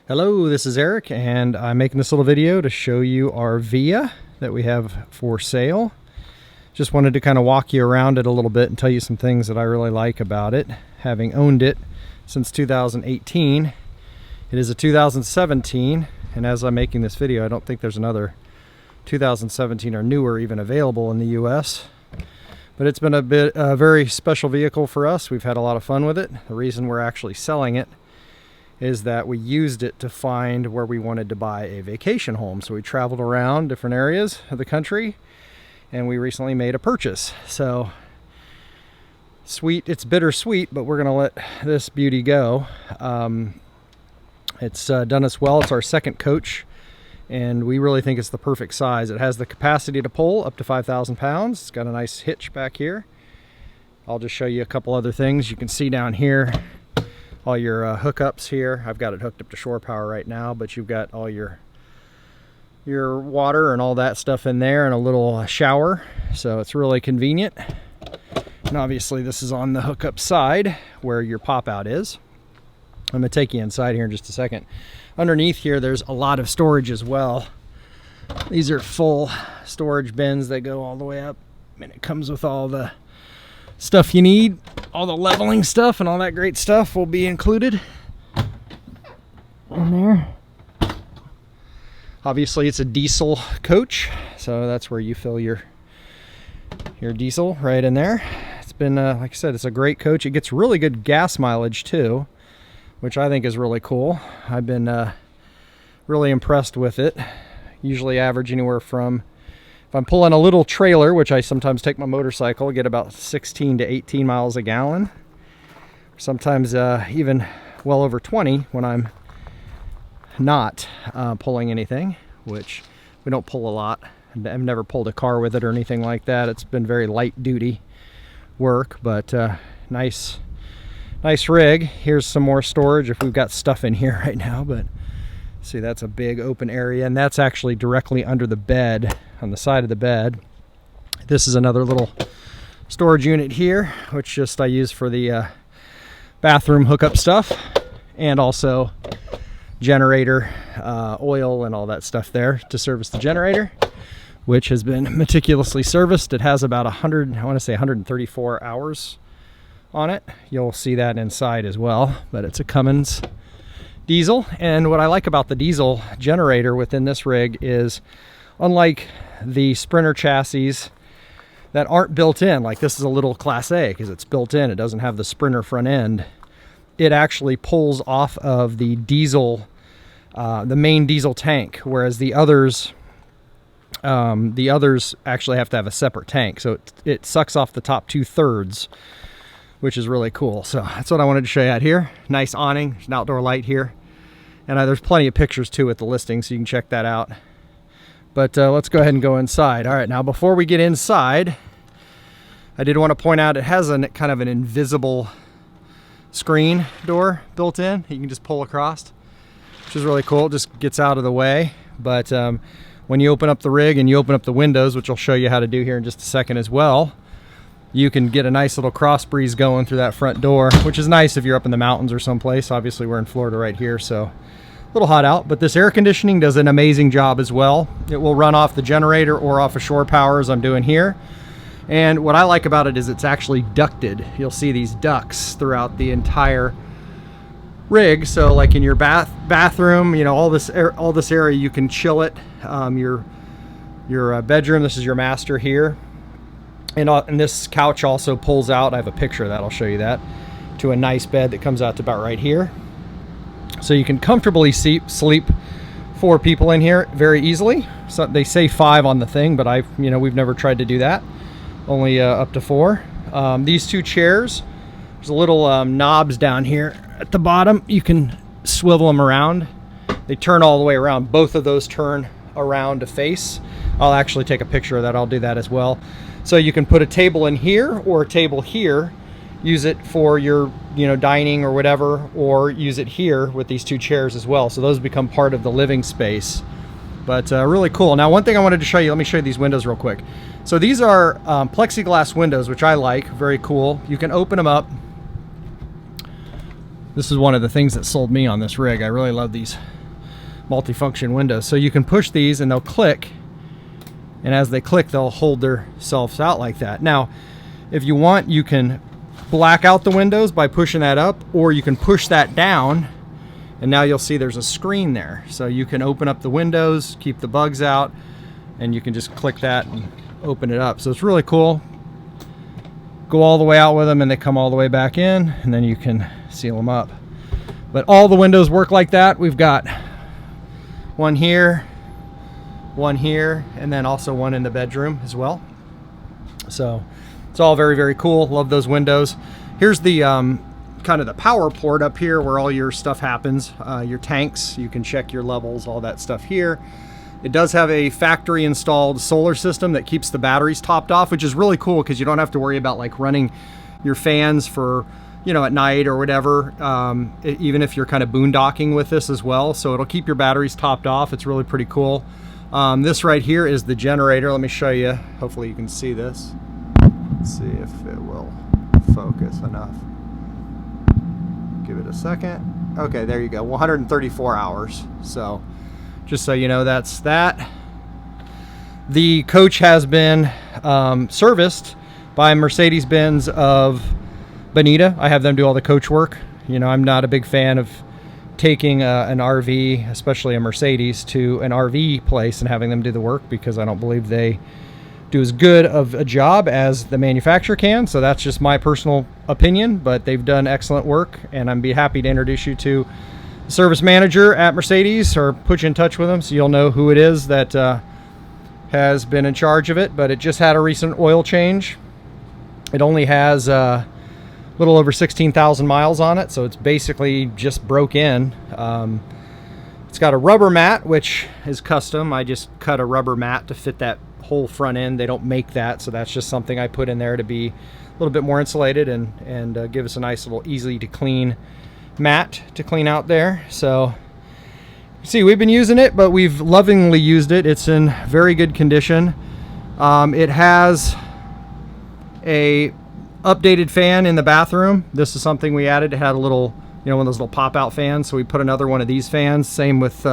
Hello, this is Eric, and I'm making this little video to show you our Via that we have for sale. Just wanted to kind of walk you around it a little bit and tell you some things that I really like about it, having owned it since 2018. It is a 2017, and as I'm making this video, I don't think there's another 2017 or newer even available in the US. But it's been a very special vehicle for us. We've had a lot of fun with it. The reason we're actually selling it is that we used it to find where we wanted to buy a vacation home. So we traveled around different areas of the country, and we recently made a purchase. So sweet, it's bittersweet, but we're gonna let this beauty go. It's done us well. It's our second coach, and we really think it's the perfect size. It has the capacity to pull up to 5,000 pounds. It's got a nice hitch back here. I'll just show you a couple other things. You can see down here all your hookups here. I've got it hooked up to shore power right now, but you've got all your water and all that stuff in there, and a little shower, so it's really convenient. And obviously this is on the hookup side where your pop out is. I'm gonna take you inside here in just a second. Underneath here there's a lot of storage as well. These are full storage bins that go all the way up, and it comes with all the stuff you need. All the leveling stuff and all that great stuff will be included in there. Obviously it's a diesel coach, so that's where you fill your diesel right in there. It's been like I said, it's a great coach. It gets really good gas mileage too, which I think is really cool. I've been really impressed with it. Usually average anywhere from, if I'm pulling a little trailer, which I sometimes take my motorcycle, get about 16 to 18 miles a gallon. Sometimes even well over 20 when I'm not pulling anything, which we don't pull a lot. I've never pulled a car with it or anything like that. It's been very light duty work, but nice rig. Here's some more storage if we've got stuff in here right now, but see, that's a big open area, and that's actually directly under the bed, on the side of the bed. This is another little storage unit here, which just I use for the bathroom hookup stuff, and also generator, oil and all that stuff there to service the generator, which has been meticulously serviced. It has about 134 hours on it. You'll see that inside as well, but it's a Cummins diesel. And what I like about the diesel generator within this rig is, unlike the Sprinter chassis that aren't built in, like this is a little Class A because it's built in, it doesn't have the Sprinter front end. It actually pulls off of the diesel, the main diesel tank, whereas the others actually have to have a separate tank. So it sucks off the top 2/3, which is really cool. So that's what I wanted to show you out here. Nice awning, there's an outdoor light here. And there's plenty of pictures too at the listing, so you can check that out. But let's go ahead and go inside. All right, now before we get inside, I did want to point out it has a kind of an invisible screen door built in. You can just pull across, which is really cool. It just gets out of the way. But when you open up the rig and you open up the windows, which I'll show you how to do here in just a second as well, you can get a nice little cross breeze going through that front door, which is nice if you're up in the mountains or someplace. Obviously we're in Florida right here, so a little hot out, but this air conditioning does an amazing job as well. It will run off the generator or off of shore power, as I'm doing here. And what I like about it is it's actually ducted. You'll see these ducts throughout the entire rig. So like in your bathroom, you know, all this area, you can chill it. Your bedroom, this is your master here. And this couch also pulls out. I have a picture of that, I'll show you that, to a nice bed that comes out to about right here. So you can comfortably sleep 4 people in here very easily. So they say 5 on the thing, but we've never tried to do that. Only up to 4. These 2 chairs, there's a little knobs down here at the bottom. You can swivel them around. They turn all the way around. Both of those turn around to face. I'll actually take a picture of that. I'll do that as well. So you can put a table in here or a table here, use it for your dining or whatever, or use it here with these 2 chairs as well. So those become part of the living space. But really cool. Now, one thing I wanted to show you, let me show you these windows real quick. So these are plexiglass windows, which I like, very cool. You can open them up This is one of the things that sold me on this rig. I really love these multifunction windows. So you can push these and they'll click, and as they click they'll hold themselves out like that. Now if you want, you can black out the windows by pushing that up, or you can push that down and now you'll see there's a screen there. So you can open up the windows, keep the bugs out, and you can just click that and open it up. So it's really cool. Go all the way out with them and they come all the way back in, and then you can seal them up. But all the windows work like that. We've got one here, and then also one in the bedroom as well. So it's all very, very cool. Love those windows. Here's the kind of the power port up here where all your stuff happens. Your tanks, you can check your levels, all that stuff here. It does have a factory installed solar system that keeps the batteries topped off, which is really cool because you don't have to worry about like running your fans for, you know, at night or whatever, even if you're kind of boondocking with this as well. So it'll keep your batteries topped off. It's really pretty cool. This right here is the generator. Let me show you. Hopefully you can see this. Let's see if it will focus enough. Give it a second. Okay, there you go. 134 hours. So just so you know, that's that. The coach has been serviced by Mercedes-Benz of Bonita. I have them do all the coach work. You know, I'm not a big fan of taking an RV, especially a Mercedes, to an RV place and having them do the work, because I don't believe they do as good of a job as the manufacturer can. So that's just my personal opinion, but they've done excellent work, and I'd be happy to introduce you to the service manager at Mercedes, or put you in touch with them so you'll know who it is that has been in charge of it. But it just had a recent oil change. It only has a little over 16,000 miles on it, so it's basically just broke in. It's got a rubber mat, which is custom. I just cut a rubber mat to fit that whole front end. They don't make that, so that's just something I put in there to be a little bit more insulated and give us a nice little easy to clean mat to clean out there. So see, we've been using it, but we've lovingly used it. It's in very good condition. It has a updated fan in the bathroom. This is something we added. It had a little, you know, one of those little pop-out fans, so we put another one of these fans. Same with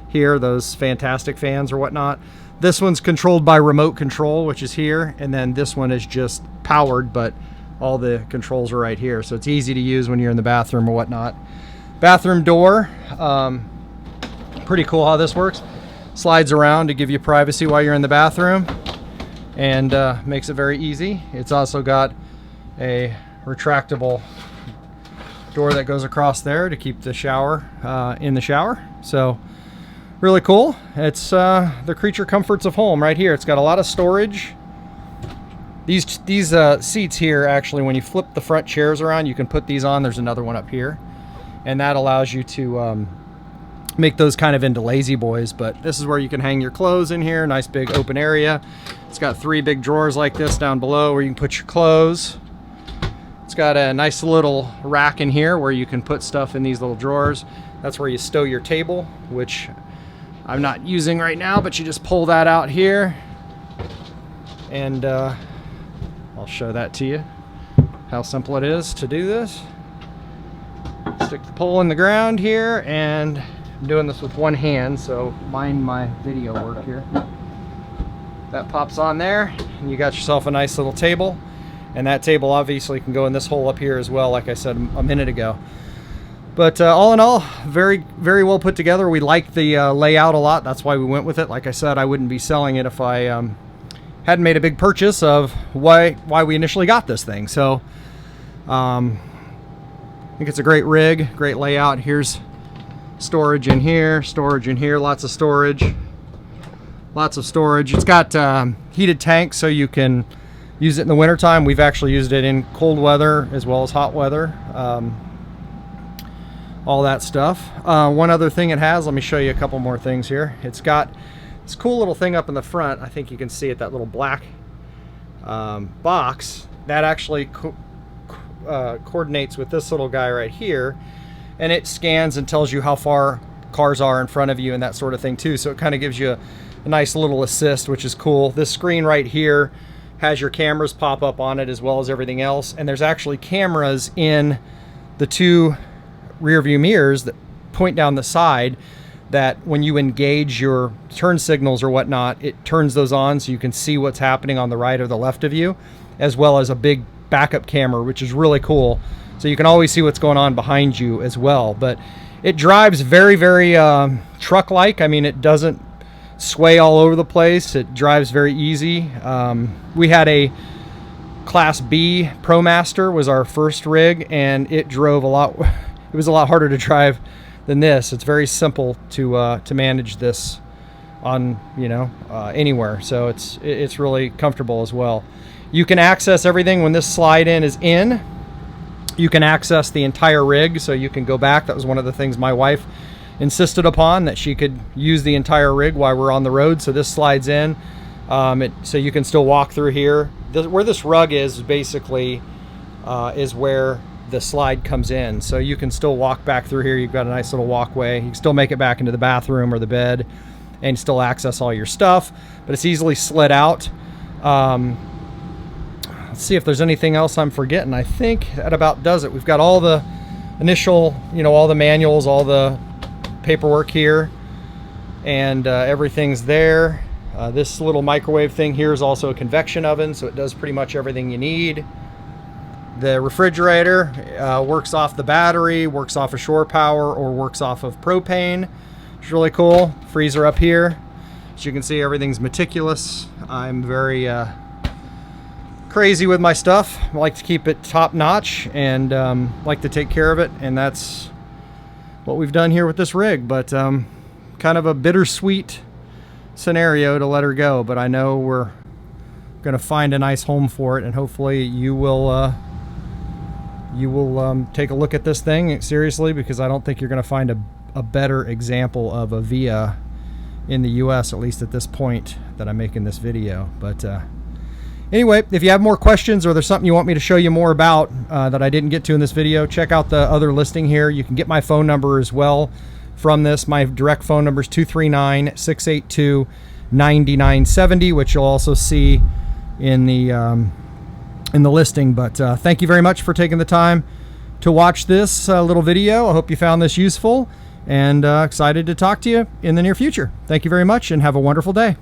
here, those fantastic fans or whatnot. This one's controlled by remote control, which is here, and then this one is just powered, but all the controls are right here, so it's easy to use when you're in the bathroom or whatnot. Bathroom door, pretty cool how this works. Slides around to give you privacy while you're in the bathroom, and makes it very easy. It's also got a retractable door that goes across there to keep the shower in the shower. So really cool. It's the creature comforts of home right here. It's got a lot of storage. These seats here, actually, when you flip the front chairs around, you can put these on. There's another one up here, and that allows you to make those kind of into lazy boys. But this is where you can hang your clothes in here. Nice big open area. It's got 3 big drawers like this down below where you can put your clothes. It's got a nice little rack in here where you can put stuff in these little drawers. That's where you stow your table, which I'm not using right now, but you just pull that out here, and I'll show that to you, how simple it is to do this. Stick the pole in the ground here, and I'm doing this with one hand, so mind my video work here. That pops on there, and you got yourself a nice little table. And that table obviously can go in this hole up here as well, like I said a minute ago. But all in all, very, very well put together. We like the layout a lot. That's why we went with it. Like I said, I wouldn't be selling it if I hadn't made a big purchase of why we initially got this thing. So I think it's a great rig, great layout. Here's storage in here, lots of storage. Lots of storage. It's got heated tanks, so you can use it in the wintertime. We've actually used it in cold weather as well as hot weather. All that stuff. One other thing it has, let me show you a couple more things here. It's got this cool little thing up in the front. I think you can see it, that little black box that actually coordinates with this little guy right here, and it scans and tells you how far cars are in front of you and that sort of thing too. So it kind of gives you a nice little assist, which is cool. This screen right here has your cameras pop up on it as well as everything else, and there's actually cameras in the 2 rear view mirrors that point down the side, that when you engage your turn signals or whatnot, it turns those on so you can see what's happening on the right or the left of you, as well as a big backup camera, which is really cool. So you can always see what's going on behind you as well. But it drives very, very truck-like. I mean, it doesn't sway all over the place. It drives very easy. We had a Class B ProMaster was our first rig, and it drove a lot. It was a lot harder to drive than this. It's very simple to manage this on, you know, anywhere. So it's really comfortable as well. You can access everything when this slide in is in. You can access the entire rig, so you can go back. That was one of the things my wife insisted upon, that she could use the entire rig while we're on the road. So this slides in, so you can still walk through here. Where this rug is basically is where the slide comes in, so you can still walk back through here. You've got a nice little walkway. You can still make it back into the bathroom or the bed and still access all your stuff, but it's easily slid out. Let's see if there's anything else I'm forgetting. I think that about does it. We've got all the initial, you know, all the manuals, all the paperwork here, and everything's there. This little microwave thing here is also a convection oven, so it does pretty much everything you need. The refrigerator works off the battery, works off of shore power, or works off of propane. It's really cool. Freezer up here. As you can see, everything's meticulous. I'm very crazy with my stuff. I like to keep it top notch and like to take care of it, and that's what we've done here with this rig. But kind of a bittersweet scenario to let her go, but I know we're gonna find a nice home for it, and hopefully you will take a look at this thing seriously, because I don't think you're gonna find a better example of a Via in the US, at least at this point that I'm making this video. But anyway, if you have more questions or there's something you want me to show you more about that I didn't get to in this video, check out the other listing here. You can get my phone number as well from this. My direct phone number is 239-682-9970, which you'll also see in the listing. But thank you very much for taking the time to watch this little video. I hope you found this useful, and excited to talk to you in the near future. Thank you very much, and have a wonderful day.